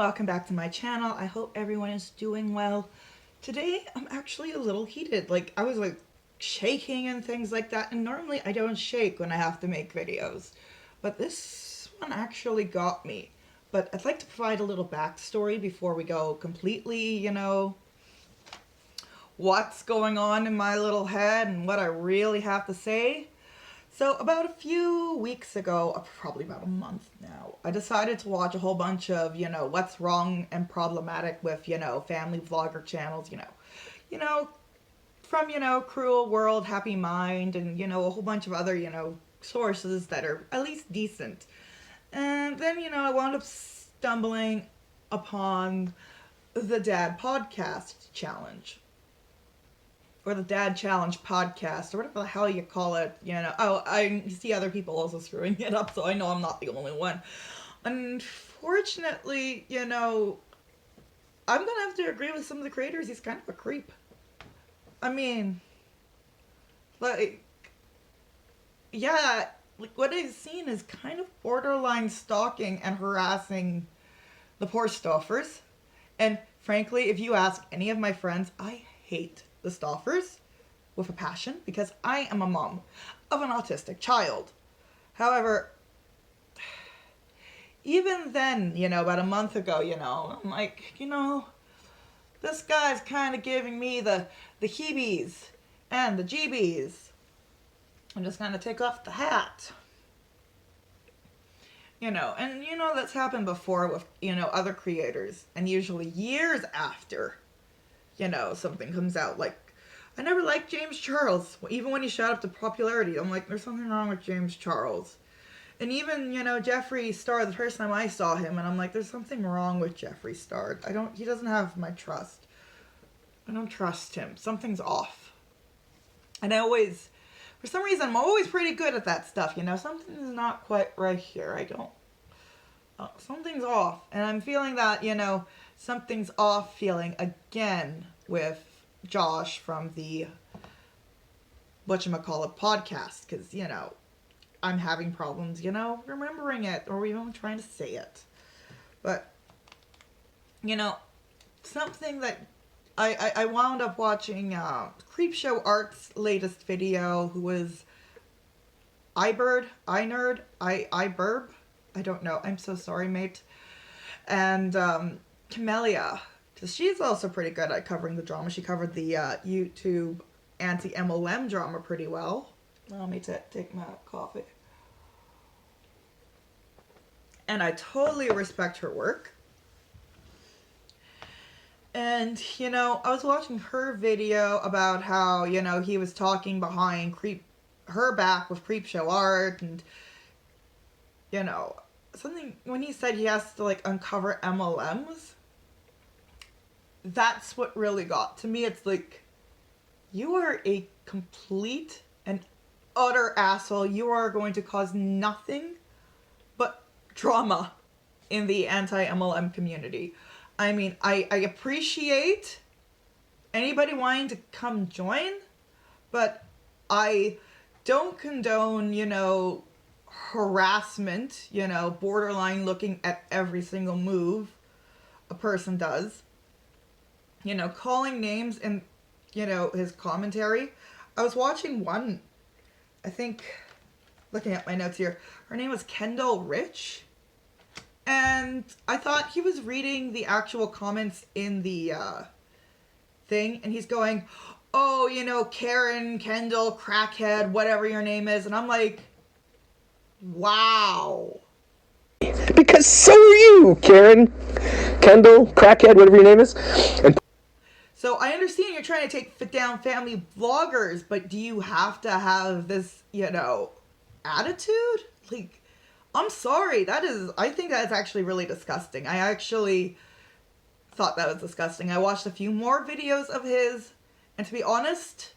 welcome back to my channel. I hope everyone is doing well. Today I'm actually a little heated. I was shaking and things like that, and normally I don't shake when I have to make videos. But this one actually got me. But I'd like to provide a little backstory before we go completely, what's going on in my little head and what I really have to say. So about a few weeks ago, probably about a month now, I decided to watch a whole bunch of, what's wrong and problematic with, family vlogger channels, from, Cruel World, Happy Mind, and, a whole bunch of other, sources that are at least decent. And then, I wound up stumbling upon the Dad Podcast Challenge. Or the Dad Challenge podcast, or whatever the hell you call it, Oh, I see other people also screwing it up, so I know I'm not the only one. Unfortunately, I'm gonna have to agree with some of the creators. He's kind of a creep. Yeah, what I've seen is kind of borderline stalking and harassing the poor Stoffers. And frankly, if you ask any of my friends, I hate the Stoffers with a passion because I am a mom of an autistic child. However, even then, about a month ago, I'm like, this guy's kind of giving me the heebies and the jeebies. I'm just going to take off the hat. And that's happened before with, other creators. And usually years after, something comes out. I never liked James Charles. Even when he shot up to popularity, I'm like, there's something wrong with James Charles. And even, Jeffree Star, the first time I saw him, and I'm like, there's something wrong with Jeffree Star. He doesn't have my trust. I don't trust him. Something's off. And for some reason, I'm always pretty good at that stuff, Something's not quite right here. Something's off. And I'm feeling that, something's off feeling again with Josh from the whatchamacallit podcast, because I'm having problems remembering it or even trying to say it. But something that I wound up watching Creepshow Art's latest video, who was iBurb, I don't know, I'm so sorry, mate, and Camelia, because she's also pretty good at covering the drama. She covered the YouTube Antimlm Drama pretty well. Allow me to take my coffee. And I totally respect her work. And, I was watching her video about how, he was talking behind her back with Creepshow Art, and, something, when he said he has to, uncover MLMs, that's what really got to me. It's like, you are a complete and utter asshole. You are going to cause nothing but drama in the anti-MLM community. I appreciate anybody wanting to come join, but I don't condone, harassment, borderline looking at every single move a person does. Calling names in, his commentary. I was watching one, I think, looking at my notes here, her name was Kendall Rich. And I thought he was reading the actual comments in the thing, and he's going, oh, Karen, Kendall, crackhead, whatever your name is. And I'm like, wow. Because so are you, Karen, Kendall, crackhead, whatever your name is. So I understand you're trying to take down family vloggers, but do you have to have this, attitude? I'm sorry, I think that's actually really disgusting. I actually thought that was disgusting. I watched a few more videos of his, and to be honest,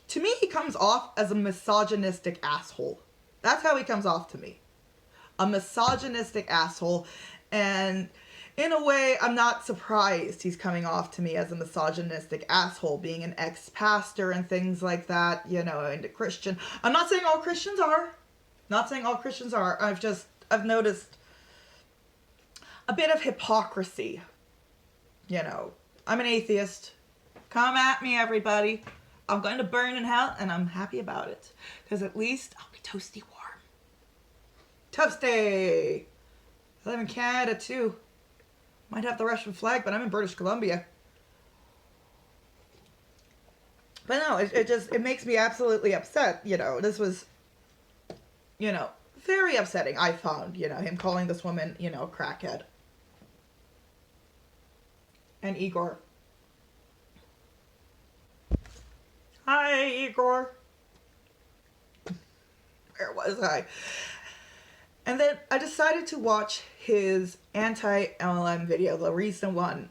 to me he comes off as a misogynistic asshole. That's how he comes off to me. A misogynistic asshole, and in a way, I'm not surprised he's coming off to me as a misogynistic asshole, being an ex-pastor and things like that, and a Christian. I'm not saying all Christians are. I've noticed a bit of hypocrisy. You know, I'm an atheist. Come at me, everybody. I'm going to burn in hell, and I'm happy about it. Because at least I'll be toasty warm. Toasty! I live in Canada, too. Might have the Russian flag, but I'm in British Columbia. But no, it makes me absolutely upset. You know, this was, you know, very upsetting, I found, you know, him calling this woman, you know, crackhead. And Igor. Hi, Igor. Where was I? And then I decided to watch his anti-MLM video, the recent one.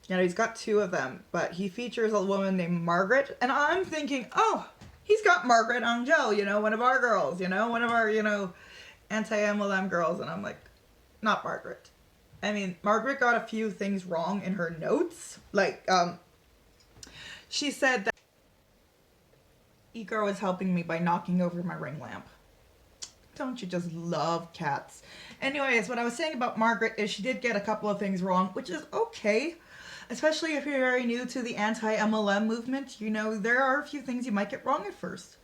You know, he's got 2 of them, but he features a woman named Margaret. And I'm thinking, oh, he's got Margaret Angel, you know, one of our girls, you know, one of our, you know, anti-MLM girls. And I'm like, not Margaret. I mean, Margaret got a few things wrong in her notes. Like, she said that Igor was helping me by knocking over my ring lamp. Don't you just love cats? Anyways, what I was saying about Margaret is she did get a couple of things wrong, which is okay. Especially if you're very new to the anti-MLM movement. You know, there are a few things you might get wrong at first.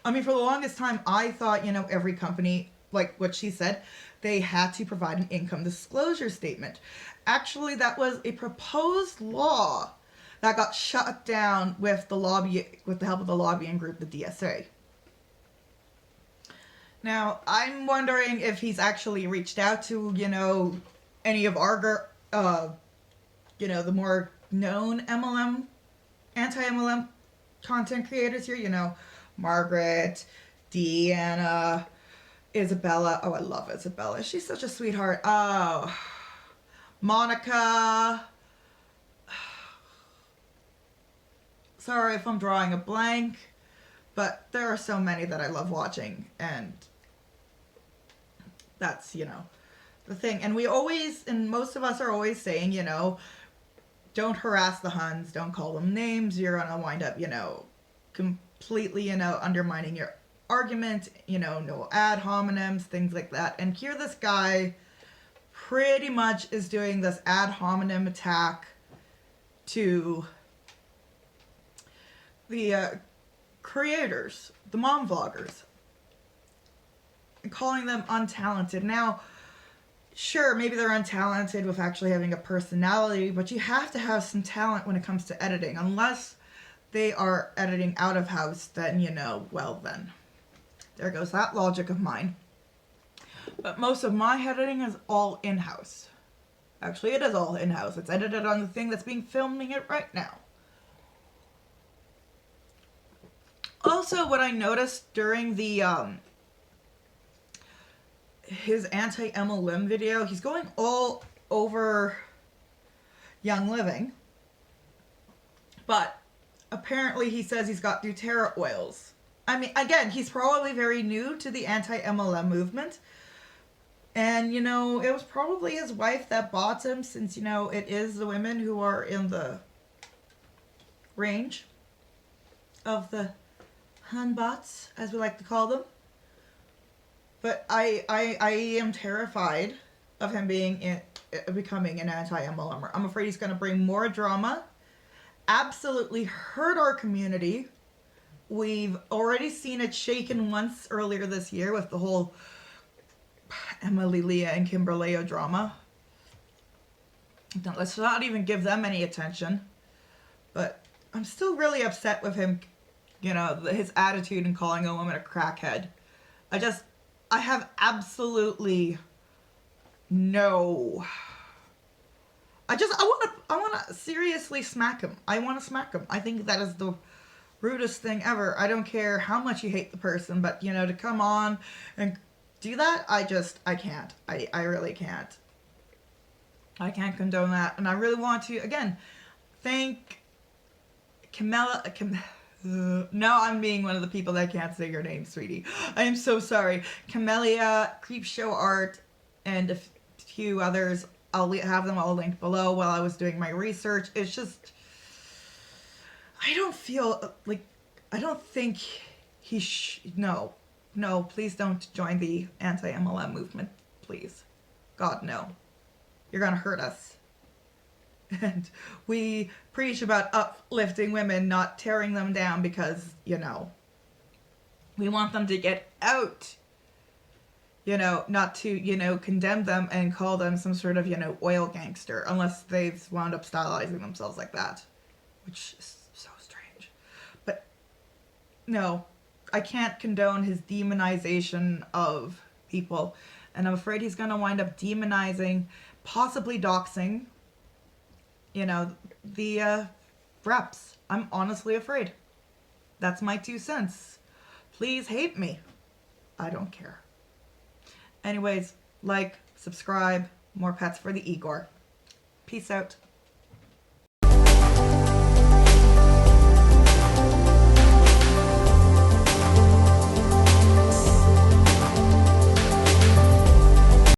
I mean, for the longest time, I thought, you know, every company, like what she said, they had to provide an income disclosure statement. Actually, that was a proposed law that got shut down with the help of the lobbying group, the DSA. Now, I'm wondering if he's actually reached out to, you know, any of our, you know, the more known MLM, anti-MLM content creators here, you know, Margaret, Deanna, Isabella. Oh, I love Isabella. She's such a sweetheart. Oh, Monica. Sorry if I'm drawing a blank, but there are so many that I love watching, and that's, you know, the thing. And we always, and most of us are always saying, you know, don't harass the Huns, don't call them names, you're gonna wind up, you know, completely, you know, undermining your argument, you know, no ad hominems, things like that. And here this guy pretty much is doing this ad hominem attack to the creators, the mom vloggers, and calling them untalented. Now, sure, maybe they're untalented with actually having a personality, but you have to have some talent when it comes to editing. Unless they are editing out of house, then, you know, well then. There goes that logic of mine. But most of my editing is all in-house. Actually, it is all in-house. It's edited on the thing that's being filming it right now. Also, what I noticed during the, his anti-MLM video, he's going all over Young Living. But apparently he says he's got doTERRA oils. I mean, again, he's probably very new to the anti-MLM movement. And, you know, it was probably his wife that bought him, since, you know, it is the women who are in the range of the Hunbots, as we like to call them. But I am terrified of him becoming an anti-MLMer. I'm afraid he's going to bring more drama, absolutely hurt our community. We've already seen it shaken once earlier this year with the whole Emily, Leah, and Kimberleo drama. Let's not even give them any attention. But I'm still really upset with him, you know, his attitude in calling a woman a crackhead. I have absolutely no... I want to seriously smack him. I want to smack him. I think that is the rudest thing ever. I don't care how much you hate the person, but, you know, to come on and do that, I can't. I really can't. I can't condone that. And I really want to, again, thank Camelia. No, I'm being one of the people that can't say your name, sweetie. I am so sorry. Camelia, Creepshow Art, and a few others. I'll have them all linked below while I was doing my research. It's just... I don't feel like... I don't think he No. No, please don't join the anti-MLM movement. Please. God, no. you're gonna hurt us. And we preach about uplifting women, not tearing them down, because, you know, we want them to get out. You know, not to, you know, condemn them and call them some sort of, you know, oil gangster, unless they've wound up stylizing themselves like that, which is so strange. But no, I can't condone his demonization of people, and I'm afraid he's going to wind up demonizing, possibly doxing, you know, the reps. I'm honestly afraid. That's my 2 cents. Please hate me. I don't care. Anyways, like, subscribe, more pets for the Igor. Peace out.